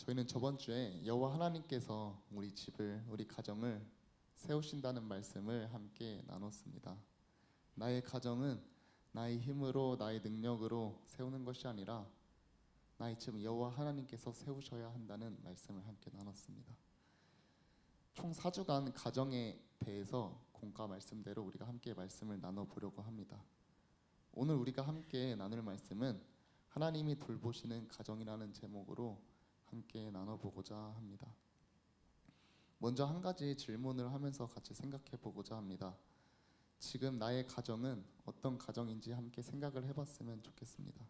저희는 저번 주에 여호와 하나님께서 우리 집을, 우리 가정을 세우신다는 말씀을 함께 나눴습니다. 나의 가정은 나의 힘으로, 나의 능력으로 세우는 것이 아니라 나의 집 여호와 하나님께서 세우셔야 한다는 말씀을 함께 나눴습니다. 총 4주간 가정에 대해서 공과 말씀대로 우리가 함께 말씀을 나눠보려고 합니다. 오늘 우리가 함께 나눌 말씀은 하나님이 돌보시는 가정이라는 제목으로 함께 나눠보고자 합니다. 먼저 한 가지 질문을 하면서 같이 생각해 보고자 합니다. 지금 나의 가정은 어떤 가정인지 함께 생각을 해봤으면 좋겠습니다.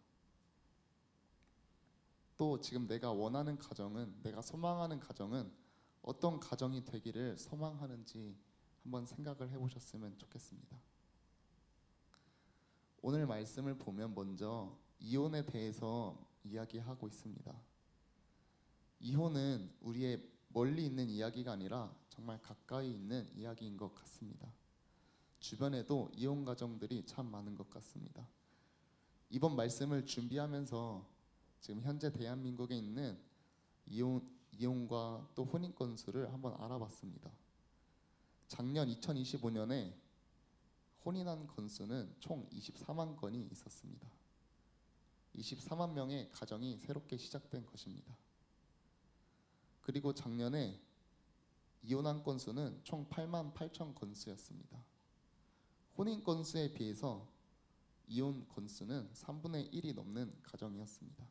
또 지금 내가 원하는 가정은, 내가 소망하는 가정은 어떤 가정이 되기를 소망하는지 한번 생각을 해보셨으면 좋겠습니다. 오늘 말씀을 보면 먼저 이혼에 대해서 이야기하고 있습니다. 이혼은 우리의 멀리 있는 이야기가 아니라 정말 가까이 있는 이야기인 것 같습니다. 주변에도 이혼 가정들이 참 많은 것 같습니다. 이번 말씀을 준비하면서 지금 현재 대한민국에 있는 이혼과 또 혼인 건수를 한번 알아봤습니다. 작년 2025년에 혼인한 건수는 총 24만 건이 있었습니다. 24만 명의 가정이 새롭게 시작된 것입니다. 그리고 작년에 이혼한 건수는 총 8만 8천 건수였습니다. 혼인 건수에 비해서 이혼 건수는 3분의 1이 넘는 가정이었습니다.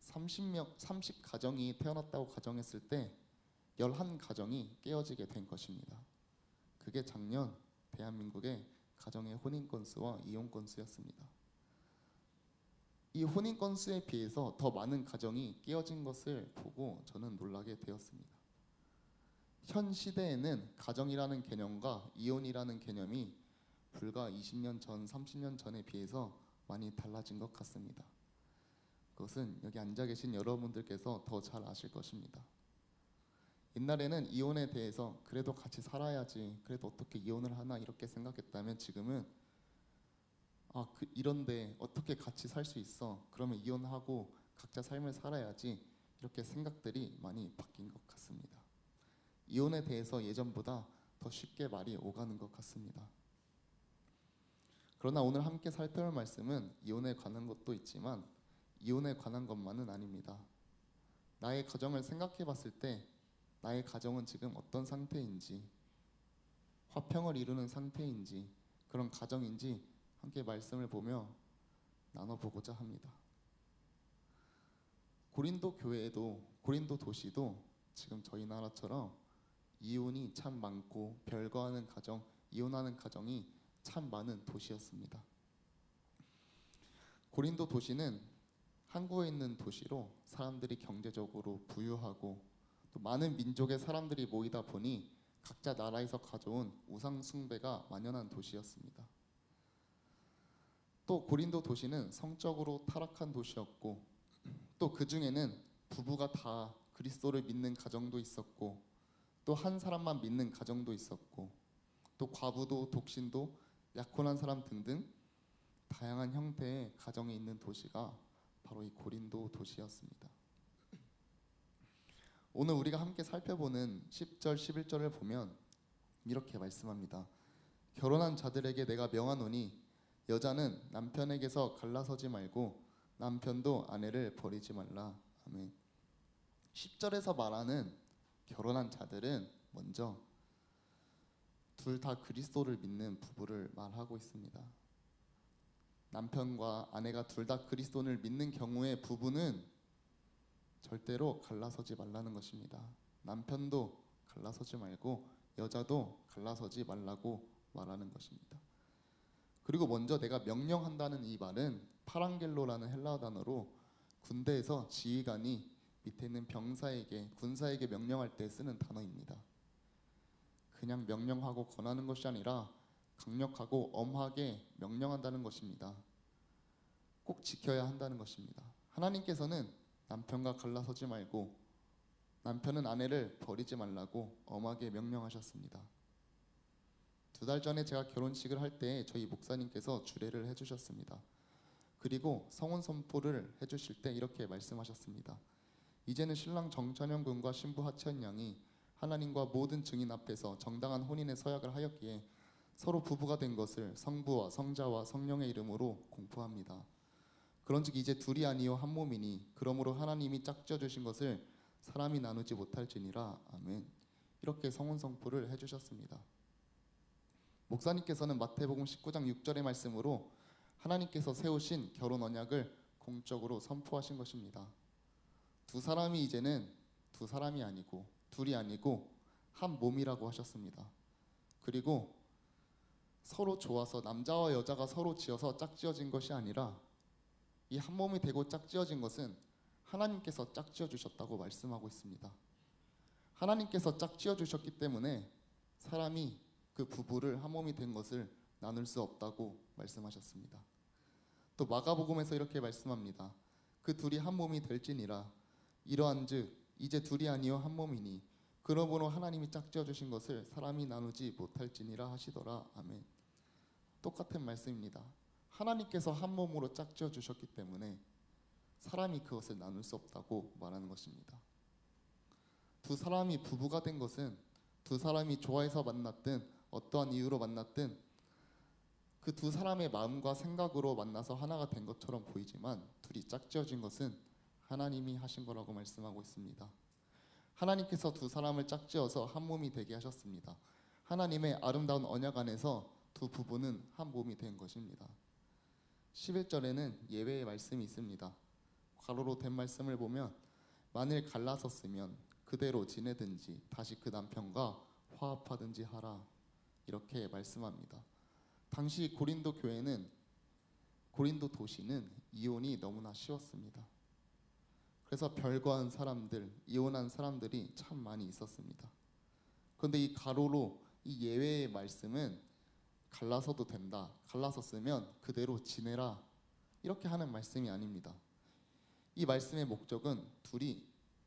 30가정이 태어났다고 가정했을 때 11가정이 깨어지게 된 것입니다. 그게 작년 대한민국의 가정의 혼인 건수와 이혼 건수였습니다. 이 혼인 건수에 비해서 더 많은 가정이 깨어진 것을 보고 저는 놀라게 되었습니다. 현 시대에는 가정이라는 개념과 이혼이라는 개념이 불과 20년 전, 30년 전에 비해서 많이 달라진 것 같습니다. 그것은 여기 앉아 계신 여러분들께서 더 잘 아실 것입니다. 옛날에는 이혼에 대해서 그래도 같이 살아야지, 그래도 어떻게 이혼을 하나 이렇게 생각했다면 지금은 이런데 어떻게 같이 살 수 있어? 그러면 이혼하고 각자 삶을 살아야지, 이렇게 생각들이 많이 바뀐 것 같습니다. 이혼에 대해서 예전보다 더 쉽게 말이 오가는 것 같습니다. 그러나 오늘 함께 살펴볼 말씀은 이혼에 관한 것도 있지만 이혼에 관한 것만은 아닙니다. 나의 가정을 생각해 봤을 때 나의 가정은 지금 어떤 상태인지, 화평을 이루는 상태인지, 그런 가정인지 함께 말씀을 보며 나눠보고자 합니다. 고린도 교회에도, 고린도 도시도 지금 저희 나라처럼 이혼이 참 많고 별거하는 가정, 이혼하는 가정이 참 많은 도시였습니다. 고린도 도시는 한국에 있는 도시로 사람들이 경제적으로 부유하고 또 많은 민족의 사람들이 모이다 보니 각자 나라에서 가져온 우상 숭배가 만연한 도시였습니다. 또 고린도 도시는 성적으로 타락한 도시였고 또 그 중에는 부부가 다 그리스도를 믿는 가정도 있었고 또 한 사람만 믿는 가정도 있었고 또 과부도 독신도 약혼한 사람 등등 다양한 형태의 가정이 있는 도시가 바로 이 고린도 도시였습니다. 오늘 우리가 함께 살펴보는 10절, 11절을 보면 이렇게 말씀합니다. 결혼한 자들에게 내가 명하노니 여자는 남편에게서 갈라서지 말고 남편도 아내를 버리지 말라. 아멘. 10절에서 말하는 결혼한 자들은 먼저 둘 다 그리스도를 믿는 부부를 말하고 있습니다. 남편과 아내가 둘 다 그리스도를 믿는 경우에 부부는 절대로 갈라서지 말라는 것입니다. 남편도 갈라서지 말고 여자도 갈라서지 말라고 말하는 것입니다. 그리고 먼저 내가 명령한다는 이 말은 파랑겔로라는 헬라어 단어로 군대에서 지휘관이 밑에 있는 병사에게, 군사에게 명령할 때 쓰는 단어입니다. 그냥 명령하고 권하는 것이 아니라 강력하고 엄하게 명령한다는 것입니다. 꼭 지켜야 한다는 것입니다. 하나님께서는 남편과 갈라서지 말고 남편은 아내를 버리지 말라고 엄하게 명령하셨습니다. 2달 전에 제가 결혼식을 할 때 저희 목사님께서 주례를 해주셨습니다. 그리고 성혼 선포를 해주실 때 이렇게 말씀하셨습니다. 이제는 신랑 정찬영 군과 신부 하채연 양이 하나님과 모든 증인 앞에서 정당한 혼인의 서약을 하였기에 서로 부부가 된 것을 성부와 성자와 성령의 이름으로 공포합니다. 그런즉 이제 둘이 아니요 한 몸이니 그러므로 하나님이 짝지어 주신 것을 사람이 나누지 못할지니라. 아멘. 이렇게 성혼 선포를 해주셨습니다. 목사님께서는 마태복음 19장 6절의 말씀으로 하나님께서 세우신 결혼 언약을 공적으로 선포하신 것입니다. 두 사람이 이제는 두 사람이 아니고 둘이 아니고 한 몸이라고 하셨습니다. 그리고 서로 좋아서 남자와 여자가 서로 지어서 짝지어진 것이 아니라 이 한 몸이 되고 짝지어진 것은 하나님께서 짝지어 주셨다고 말씀하고 있습니다. 하나님께서 짝지어 주셨기 때문에 사람이 그 부부를 한 몸이 된 것을 나눌 수 없다고 말씀하셨습니다. 또 마가복음에서 이렇게 말씀합니다. 그 둘이 한 몸이 될지니라. 이러한즉 이제 둘이 아니요 한 몸이니 그러므로 하나님이 짝지어 주신 것을 사람이 나누지 못할지니라 하시더라. 아멘. 똑같은 말씀입니다. 하나님께서 한 몸으로 짝지어 주셨기 때문에 사람이 그것을 나눌 수 없다고 말하는 것입니다. 두 사람이 부부가 된 것은 두 사람이 좋아해서 만났든 어떠한 이유로 만났든 그 두 사람의 마음과 생각으로 만나서 하나가 된 것처럼 보이지만 둘이 짝지어진 것은 하나님이 하신 거라고 말씀하고 있습니다. 하나님께서 두 사람을 짝지어서 한 몸이 되게 하셨습니다. 하나님의 아름다운 언약 안에서 두 부부는 한 몸이 된 것입니다. 11절에는 예외의 말씀이 있습니다. 괄호로 된 말씀을 보면 만일 갈라섰으면 그대로 지내든지 다시 그 남편과 화합하든지 하라. 이렇게 말씀합니다. 당시 고린도 교회는 고린도 도시는 이혼이 너무나 쉬웠습니다. 그래서 별거한 사람들, 이혼한 사람들이 참 많이 있었습니다. 그런데 이 가로로 이 예외의 말씀은 갈라서도 된다. 갈라섰으면 그대로 지내라. 이렇게 하는 말씀이 아닙니다. 이 말씀의 목적은 둘이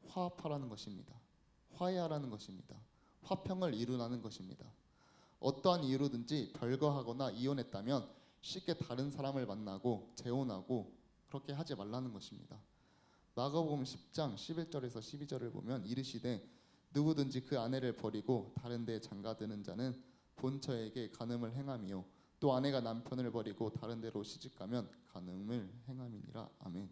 화합하라는 것입니다. 화해하라는 것입니다. 화평을 이루라는 것입니다. 어떠한 이유로든지 별거하거나 이혼했다면 쉽게 다른 사람을 만나고 재혼하고 그렇게 하지 말라는 것입니다. 마가복음 10장 11절에서 12절을 보면 이르시되 누구든지 그 아내를 버리고 다른 데 장가드는 자는 본처에게 간음을 행함이요 또 아내가 남편을 버리고 다른 데로 시집가면 간음을 행함이니라. 아멘.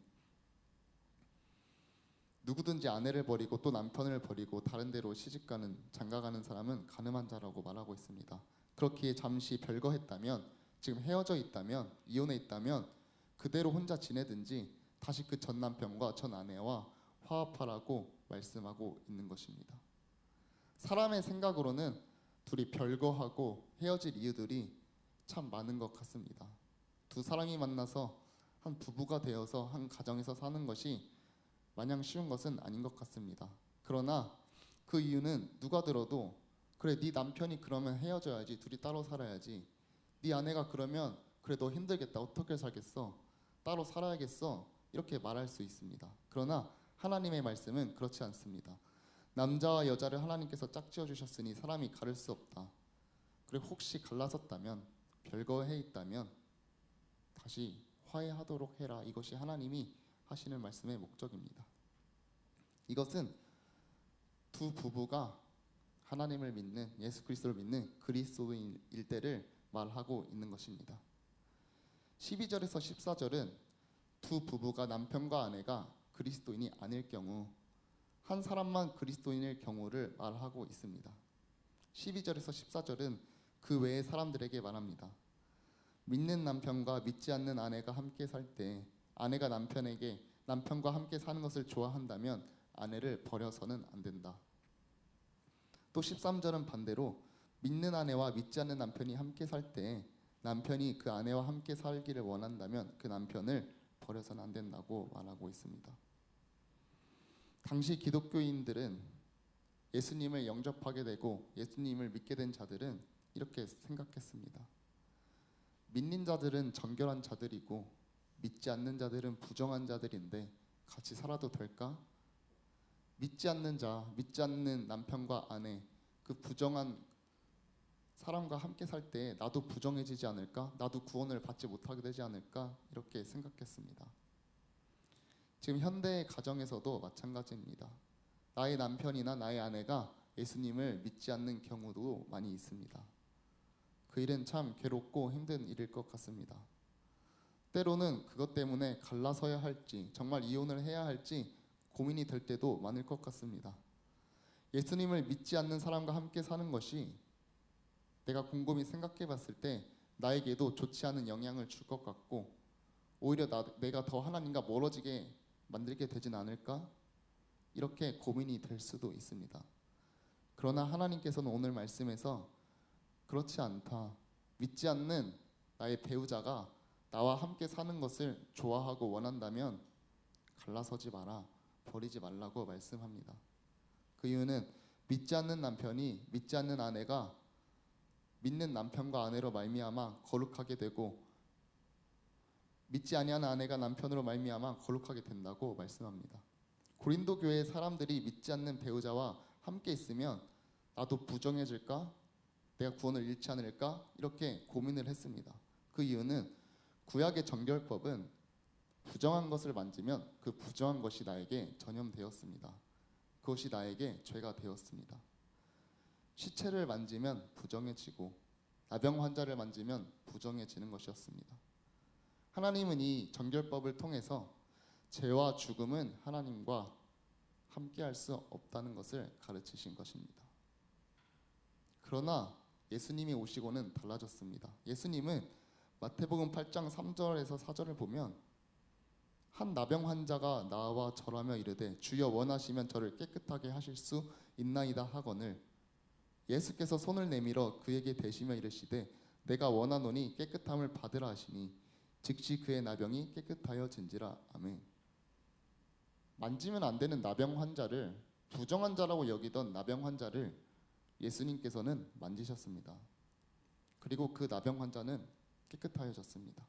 누구든지 아내를 버리고 또 남편을 버리고 다른 데로 시집가는 장가가는 사람은 간음한 자라고 말하고 있습니다. 그렇기에 잠시 별거했다면 지금 헤어져 있다면 이혼해 있다면 그대로 혼자 지내든지 다시 그 전 남편과 전 아내와 화합하라고 말씀하고 있는 것입니다. 사람의 생각으로는 둘이 별거하고 헤어질 이유들이 참 많은 것 같습니다. 두 사람이 만나서 한 부부가 되어서 한 가정에서 사는 것이 마냥 쉬운 것은 아닌 것 같습니다. 그러나 그 이유는 누가 들어도 그래 네 남편이 그러면 헤어져야지 둘이 따로 살아야지 네 아내가 그러면 그래 너 힘들겠다 어떻게 살겠어 따로 살아야겠어 이렇게 말할 수 있습니다. 그러나 하나님의 말씀은 그렇지 않습니다. 남자와 여자를 하나님께서 짝지어 주셨으니 사람이 가를 수 없다. 그리고 혹시 갈라섰다면 별거해 있다면 다시 화해하도록 해라. 이것이 하나님이 하시는 말씀의 목적입니다. 이것은 두 부부가 하나님을 믿는 예수 그리스도를 믿는 그리스도인일 때를 말하고 있는 것입니다. 12절에서 14절은 두 부부가 남편과 아내가 그리스도인이 아닐 경우 한 사람만 그리스도인일 경우를 말하고 있습니다. 12절에서 14절은 그 외의 사람들에게 말합니다. 믿는 남편과 믿지 않는 아내가 함께 살 때 아내가 남편과 함께 사는 것을 좋아한다면 아내를 버려서는 안 된다. 또 13절은 반대로 믿는 아내와 믿지 않는 남편이 함께 살 때 남편이 그 아내와 함께 살기를 원한다면 그 남편을 버려서는 안 된다고 말하고 있습니다. 당시 기독교인들은 예수님을 영접하게 되고 예수님을 믿게 된 자들은 이렇게 생각했습니다. 믿는 자들은 정결한 자들이고 믿지 않는 자들은 부정한 자들인데 같이 살아도 될까? 믿지 않는 자, 믿지 않는 남편과 아내, 그 부정한 사람과 함께 살 때 나도 부정해지지 않을까? 나도 구원을 받지 못하게 되지 않을까? 이렇게 생각했습니다. 지금 현대의 가정에서도 마찬가지입니다. 나의 남편이나 나의 아내가 예수님을 믿지 않는 경우도 많이 있습니다. 그 일은 참 괴롭고 힘든 일일 것 같습니다. 때로는 그것 때문에 갈라서야 할지, 정말 이혼을 해야 할지 고민이 될 때도 많을 것 같습니다. 예수님을 믿지 않는 사람과 함께 사는 것이 내가 곰곰이 생각해 봤을 때 나에게도 좋지 않은 영향을 줄 것 같고, 오히려 내가 더 하나님과 멀어지게 만들게 되진 않을까? 이렇게 고민이 될 수도 있습니다. 그러나 하나님께서는 오늘 말씀에서 그렇지 않다. 믿지 않는 나의 배우자가 나와 함께 사는 것을 좋아하고 원한다면 갈라서지 마라, 버리지 말라고 말씀합니다. 그 이유는 믿지 않는 남편이, 믿지 않는 아내가 믿는 남편과 아내로 말미암아 거룩하게 되고, 믿지 아니하는 아내가 남편으로 말미암아 거룩하게 된다고 말씀합니다. 고린도 교회의 사람들이 믿지 않는 배우자와 함께 있으면 나도 부정해질까? 내가 구원을 잃지 않을까? 이렇게 고민을 했습니다. 그 이유는 구약의 정결법은 부정한 것을 만지면 그 부정한 것이 나에게 전염되었습니다. 그것이 나에게 죄가 되었습니다. 시체를 만지면 부정해지고 나병 환자를 만지면 부정해지는 것이었습니다. 하나님은 이 정결법을 통해서 죄와 죽음은 하나님과 함께할 수 없다는 것을 가르치신 것입니다. 그러나 예수님이 오시고는 달라졌습니다. 예수님은 마태복음 8장 3절에서 4절을 보면 한 나병 환자가 나와 절하며 이르되 주여 원하시면 저를 깨끗하게 하실 수 있나이다 하거늘 예수께서 손을 내밀어 그에게 대시며 이르시되 내가 원하노니 깨끗함을 받으라 하시니 즉시 그의 나병이 깨끗하여진지라. 아멘. 만지면 안 되는 나병 환자를, 부정한 자라고 여기던 나병 환자를 예수님께서는 만지셨습니다. 그리고 그 나병 환자는 깨끗하여졌습니다.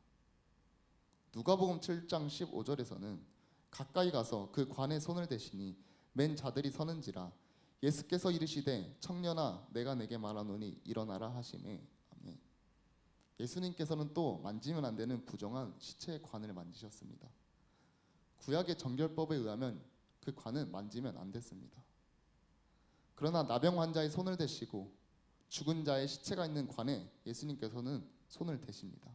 누가복음 7장 15절에서는 가까이 가서 그 관에 손을 대시니 맨 자들이 서는지라. 예수께서 이르시되 청년아 내가 내게 말하노니 일어나라 하시매. 아멘. 예수님께서는 또 만지면 안 되는 부정한 시체의 관을 만지셨습니다. 구약의 정결법에 의하면 그 관은 만지면 안 됐습니다. 그러나 나병 환자의 손을 대시고 죽은 자의 시체가 있는 관에 예수님께서는 손을 대십니다.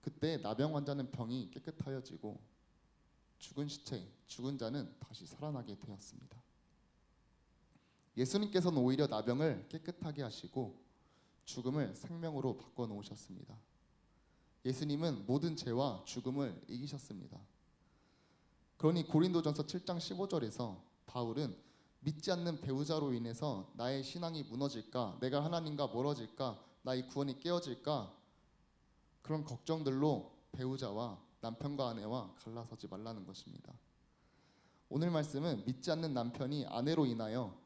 그때 나병 환자는 병이 깨끗하여지고 죽은 시체, 죽은 자는 다시 살아나게 되었습니다. 예수님께서는 오히려 나병을 깨끗하게 하시고 죽음을 생명으로 바꿔놓으셨습니다. 예수님은 모든 죄와 죽음을 이기셨습니다. 그러니 고린도전서 7장 15절에서 바울은 믿지 않는 배우자로 인해서 나의 신앙이 무너질까, 내가 하나님과 멀어질까, 나의 구원이 깨어질까, 그런 걱정들로 배우자와 남편과 아내와 갈라서지 말라는 것입니다. 오늘 말씀은 믿지 않는 남편이 아내로 인하여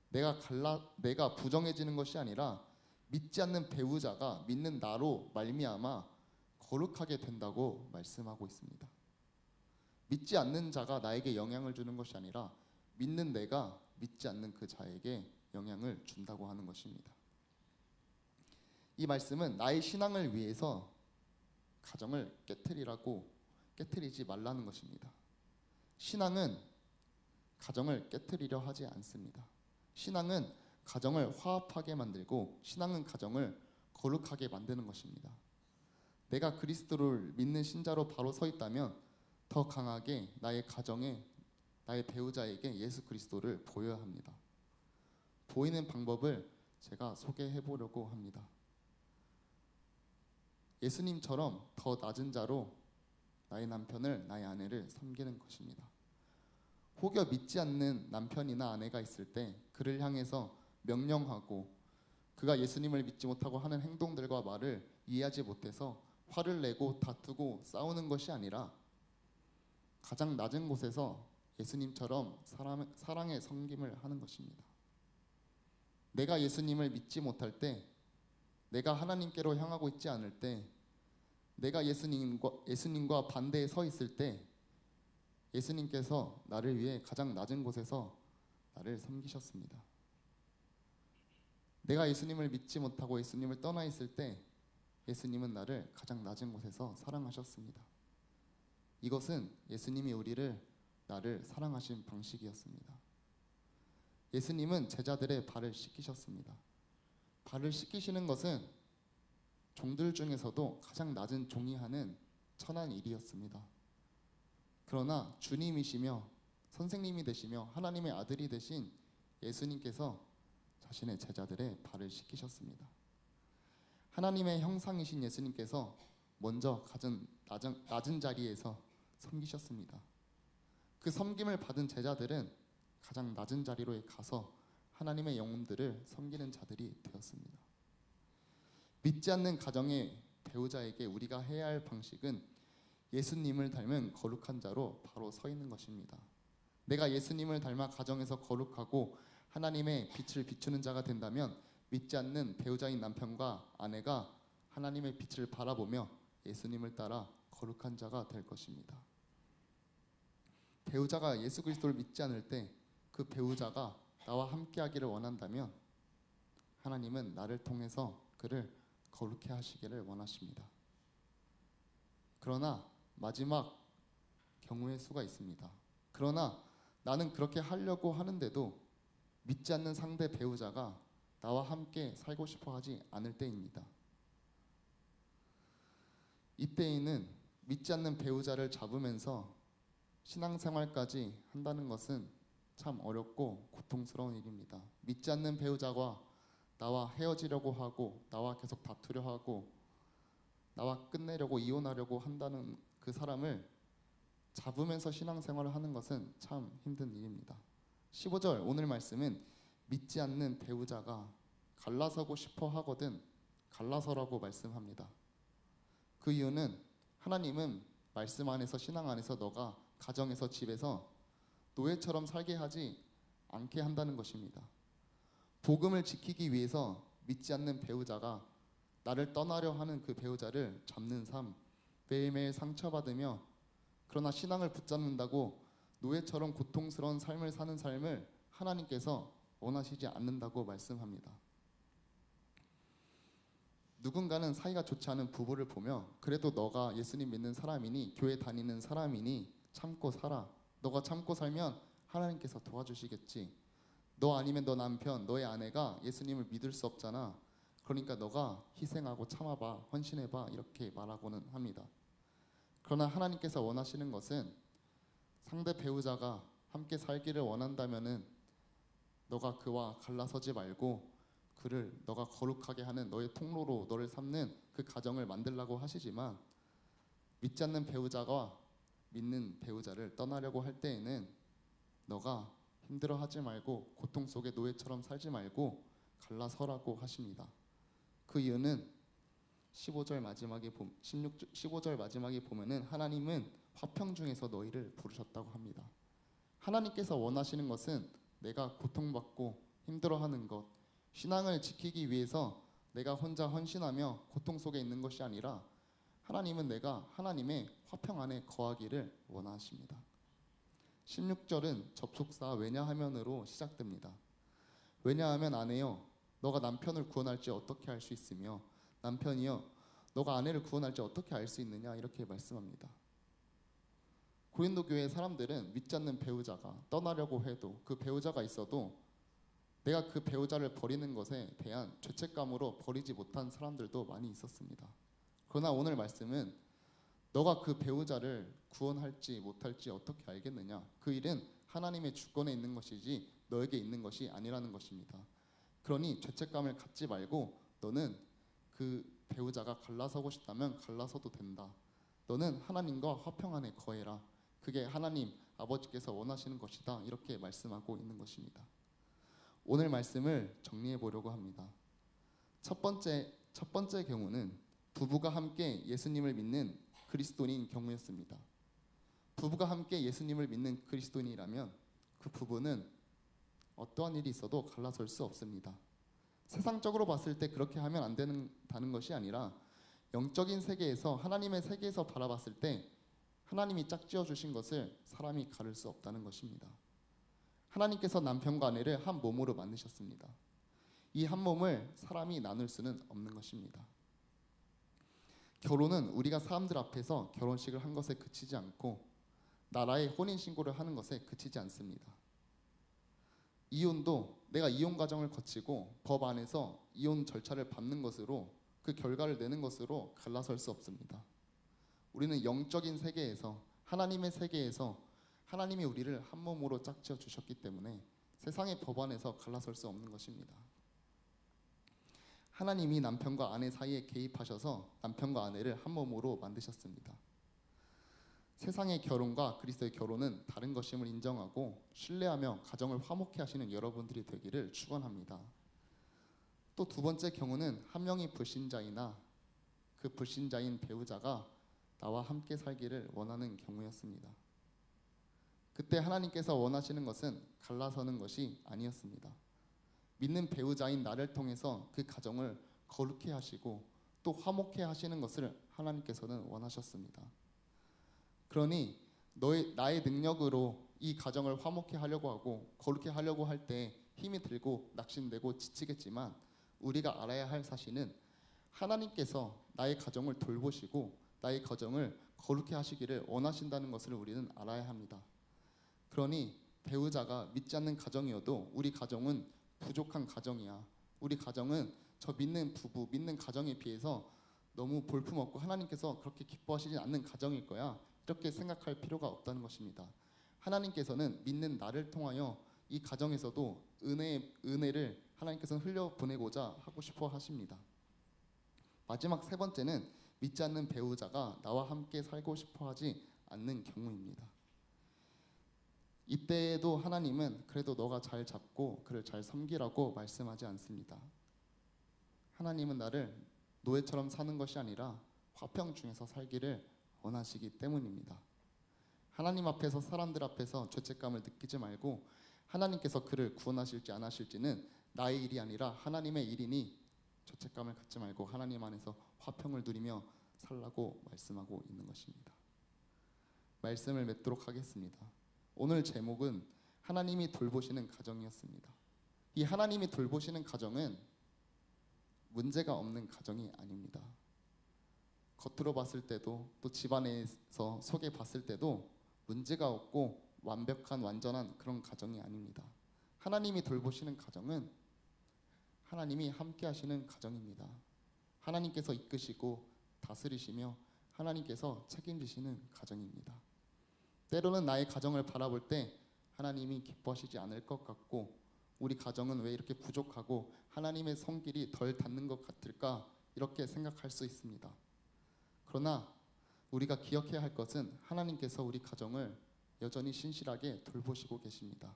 내가 부정해지는 것이 아니라 믿지 않는 배우자가 믿는 나로 말미암아 거룩하게 된다고 말씀하고 있습니다. 믿지 않는 자가 나에게 영향을 주는 것이 아니라 믿는 내가 믿지 않는 그 자에게 영향을 준다고 하는 것입니다. 이 말씀은 나의 신앙을 위해서 가정을 깨트리지 말라는 것입니다. 신앙은 가정을 깨트리려 하지 않습니다. 신앙은 가정을 화합하게 만들고 신앙은 가정을 거룩하게 만드는 것입니다. 내가 그리스도를 믿는 신자로 바로 서 있다면 더 강하게 나의 가정에, 나의 배우자에게 예수 그리스도를 보여야 합니다. 보이는 방법을 제가 소개해 보려고 합니다. 예수님처럼 더 낮은 자로 나의 남편을, 나의 아내를 섬기는 것입니다. 혹여 믿지 않는 남편이나 아내가 있을 때 그를 향해서 명령하고 그가 예수님을 믿지 못하고 하는 행동들과 말을 이해하지 못해서 화를 내고 다투고 싸우는 것이 아니라 가장 낮은 곳에서 예수님처럼 사랑의 섬김을 하는 것입니다. 내가 예수님을 믿지 못할 때, 내가 하나님께로 향하고 있지 않을 때, 내가 예수님과 반대에 서 있을 때 예수님께서 나를 위해 가장 낮은 곳에서 나를 섬기셨습니다. 내가 예수님을 믿지 못하고 예수님을 떠나 있을 때 예수님은 나를 가장 낮은 곳에서 사랑하셨습니다. 이것은 예수님이 나를 사랑하신 방식이었습니다. 예수님은 제자들의 발을 씻기셨습니다. 발을 씻기시는 것은 종들 중에서도 가장 낮은 종이 하는 천한 일이었습니다. 그러나 주님이시며 선생님이 되시며 하나님의 아들이 되신 예수님께서 자신의 제자들의 발을 씻기셨습니다. 하나님의 형상이신 예수님께서 먼저 낮은 자리에서 섬기셨습니다. 그 섬김을 받은 제자들은 가장 낮은 자리로 가서 하나님의 영혼들을 섬기는 자들이 되었습니다. 믿지 않는 가정의 배우자에게 우리가 해야 할 방식은 예수님을 닮은 거룩한 자로 바로 서 있는 것입니다. 내가 예수님을 닮아 가정에서 거룩하고 하나님의 빛을 비추는 자가 된다면 믿지 않는 배우자인 남편과 아내가 하나님의 빛을 바라보며 예수님을 따라 거룩한 자가 될 것입니다. 배우자가 예수 그리스도를 믿지 않을 때 그 배우자가 나와 함께 하기를 원한다면 하나님은 나를 통해서 그를 거룩해 하시기를 원하십니다. 그러나 마지막 경우의 수가 있습니다. 그러나 나는 그렇게 하려고 하는데도 믿지 않는 상대 배우자가 나와 함께 살고 싶어 하지 않을 때입니다. 이때에는 믿지 않는 배우자를 잡으면서 신앙생활까지 한다는 것은 참 어렵고 고통스러운 일입니다. 믿지 않는 배우자와 나와 헤어지려고 하고 나와 계속 다투려 하고 나와 끝내려고 이혼하려고 한다는 그 사람을 잡으면서 신앙생활을 하는 것은 참 힘든 일입니다. 15절 오늘 말씀은 믿지 않는 배우자가 갈라서고 싶어 하거든 갈라서라고 말씀합니다. 그 이유는 하나님은 말씀 안에서 신앙 안에서 너가 가정에서 집에서 노예처럼 살게 하지 않게 한다는 것입니다. 복음을 지키기 위해서 믿지 않는 배우자가 나를 떠나려 하는 그 배우자를 잡는 삶, 매일매일 상처받으며 그러나 신앙을 붙잡는다고 노예처럼 고통스러운 삶을 사는 삶을 하나님께서 원하시지 않는다고 말씀합니다. 누군가는 사이가 좋지 않은 부부를 보며 그래도 너가 예수님 믿는 사람이니 교회 다니는 사람이니 참고 살아. 너가 참고 살면 하나님께서 도와주시겠지. 너 아니면 너 남편, 너의 아내가 예수님을 믿을 수 없잖아. 그러니까 너가 희생하고 참아봐, 헌신해봐 이렇게 말하고는 합니다. 그러나 하나님께서 원하시는 것은 상대 배우자가 함께 살기를 원한다면은 너가 그와 갈라서지 말고 그를 너가 거룩하게 하는 너의 통로로 너를 삼는 그 가정을 만들라고 하시지만 믿지 않는 배우자가 믿는 배우자를 떠나려고 할 때에는 너가 힘들어하지 말고 고통 속에 노예처럼 살지 말고 갈라서라고 하십니다. 그 이유는 15절 마지막에 보면은 하나님은 화평 중에서 너희를 부르셨다고 합니다. 하나님께서 원하시는 것은 내가 고통받고 힘들어하는 것, 신앙을 지키기 위해서 내가 혼자 헌신하며 고통 속에 있는 것이 아니라 하나님은 내가 하나님의 화평 안에 거하기를 원하십니다. 16절은 접속사 왜냐하면으로 시작됩니다. 왜냐하면 아내여 너가 남편을 구원할지 어떻게 알 수 있으며 남편이여 너가 아내를 구원할지 어떻게 알 수 있느냐 이렇게 말씀합니다. 고린도 교회 사람들은 믿지 않는 배우자가 떠나려고 해도 그 배우자가 있어도 내가 그 배우자를 버리는 것에 대한 죄책감으로 버리지 못한 사람들도 많이 있었습니다. 그러나 오늘 말씀은 너가 그 배우자를 구원할지 못할지 어떻게 알겠느냐? 그 일은 하나님의 주권에 있는 것이지 너에게 있는 것이 아니라는 것입니다. 그러니 죄책감을 갖지 말고 너는 그 배우자가 갈라서고 싶다면 갈라서도 된다. 너는 하나님과 화평 안에 거해라. 그게 하나님 아버지께서 원하시는 것이다. 이렇게 말씀하고 있는 것입니다. 오늘 말씀을 정리해 보려고 합니다. 첫 번째 경우는 부부가 함께 예수님을 믿는 그리스도인인 경우였습니다. 부부가 함께 예수님을 믿는 그리스도인이라면 그 부부는 어떠한 일이 있어도 갈라설 수 없습니다. 세상적으로 봤을 때 그렇게 하면 안 된다는 것이 아니라 영적인 세계에서 하나님의 세계에서 바라봤을 때 하나님이 짝지어 주신 것을 사람이 가를 수 없다는 것입니다. 하나님께서 남편과 아내를 한 몸으로 만드셨습니다. 이 한 몸을 사람이 나눌 수는 없는 것입니다. 결혼은 우리가 사람들 앞에서 결혼식을 한 것에 그치지 않고 나라의 혼인신고를 하는 것에 그치지 않습니다. 이혼도 내가 이혼 과정을 거치고 법 안에서 이혼 절차를 밟는 것으로 그 결과를 내는 것으로 갈라설 수 없습니다. 우리는 영적인 세계에서 하나님의 세계에서 하나님이 우리를 한 몸으로 짝지어 주셨기 때문에 세상의 법 안에서 갈라설 수 없는 것입니다. 하나님이 남편과 아내 사이에 개입하셔서 남편과 아내를 한 몸으로 만드셨습니다. 세상의 결혼과 그리스도의 결혼은 다른 것임을 인정하고 신뢰하며 가정을 화목케 하시는 여러분들이 되기를 축원합니다. 또 두 번째 경우는 한 명이 불신자이나 그 불신자인 배우자가 나와 함께 살기를 원하는 경우였습니다. 그때 하나님께서 원하시는 것은 갈라서는 것이 아니었습니다. 믿는 배우자인 나를 통해서 그 가정을 거룩해 하시고 또 화목해 하시는 것을 하나님께서는 원하셨습니다. 그러니 나의 능력으로 이 가정을 화목해 하려고 하고 거룩해 하려고 할 때 힘이 들고 낙심되고 지치겠지만 우리가 알아야 할 사실은 하나님께서 나의 가정을 돌보시고 나의 가정을 거룩해 하시기를 원하신다는 것을 우리는 알아야 합니다. 그러니 배우자가 믿지 않는 가정이어도 우리 가정은 부족한 가정이야. 우리 가정은 저 믿는 부부, 믿는 가정에 비해서 너무 볼품없고 하나님께서 그렇게 기뻐하시지 않는 가정일 거야. 이렇게 생각할 필요가 없다는 것입니다. 하나님께서는 믿는 나를 통하여 이 가정에서도 은혜를 하나님께서는 흘려보내고자 하고 싶어 하십니다. 마지막 세 번째는 믿지 않는 배우자가 나와 함께 살고 싶어 하지 않는 경우입니다. 이때에도 하나님은 그래도 너가 잘 잡고 그를 잘 섬기라고 말씀하지 않습니다. 하나님은 나를 노예처럼 사는 것이 아니라 화평 중에서 살기를 원하시기 때문입니다. 하나님 앞에서 사람들 앞에서 죄책감을 느끼지 말고 하나님께서 그를 구원하실지 안 하실지는 나의 일이 아니라 하나님의 일이니 죄책감을 갖지 말고 하나님 안에서 화평을 누리며 살라고 말씀하고 있는 것입니다. 말씀을 맺도록 하겠습니다. 오늘 제목은 하나님이 돌보시는 가정이었습니다. 이 하나님이 돌보시는 가정은 문제가 없는 가정이 아닙니다. 겉으로 봤을 때도 또 집안에서 속에 봤을 때도 문제가 없고 완벽한 완전한 그런 가정이 아닙니다. 하나님이 돌보시는 가정은 하나님이 함께 하시는 가정입니다. 하나님께서 이끄시고 다스리시며 하나님께서 책임지시는 가정입니다. 때로는 나의 가정을 바라볼 때 하나님이 기뻐하시지 않을 것 같고 우리 가정은 왜 이렇게 부족하고 하나님의 손길이 덜 닿는 것 같을까 이렇게 생각할 수 있습니다. 그러나 우리가 기억해야 할 것은 하나님께서 우리 가정을 여전히 신실하게 돌보시고 계십니다.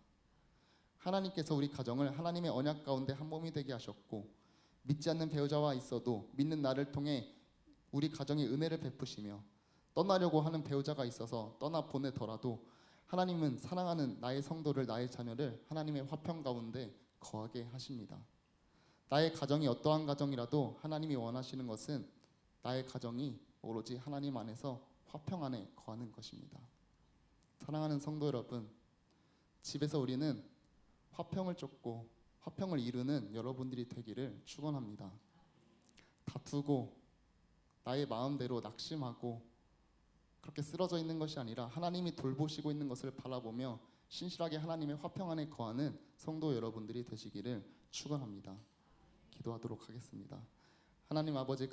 하나님께서 우리 가정을 하나님의 언약 가운데 한 몸이 되게 하셨고 믿지 않는 배우자와 있어도 믿는 나를 통해 우리 가정에 은혜를 베푸시며 떠나려고 하는 배우자가 있어서 떠나 보내더라도 하나님은 사랑하는 나의 성도를 나의 자녀를 하나님의 화평 가운데 거하게 하십니다. 나의 가정이 어떠한 가정이라도 하나님이 원하시는 것은 나의 가정이 오로지 하나님 안에서 화평 안에 거하는 것입니다. 사랑하는 성도 여러분, 집에서 우리는 화평을 쫓고 화평을 이루는 여러분들이 되기를 축원합니다. 다투고 나의 마음대로 낙심하고 그렇게 쓰러져 있는 것이 아니라 하나님이 돌보시고 있는 것을 바라보며 신실하게 하나님의 화평 안에 거하는 성도 여러분들이 되시기를 축원합니다. 기도하도록 하겠습니다. 하나님 아버지,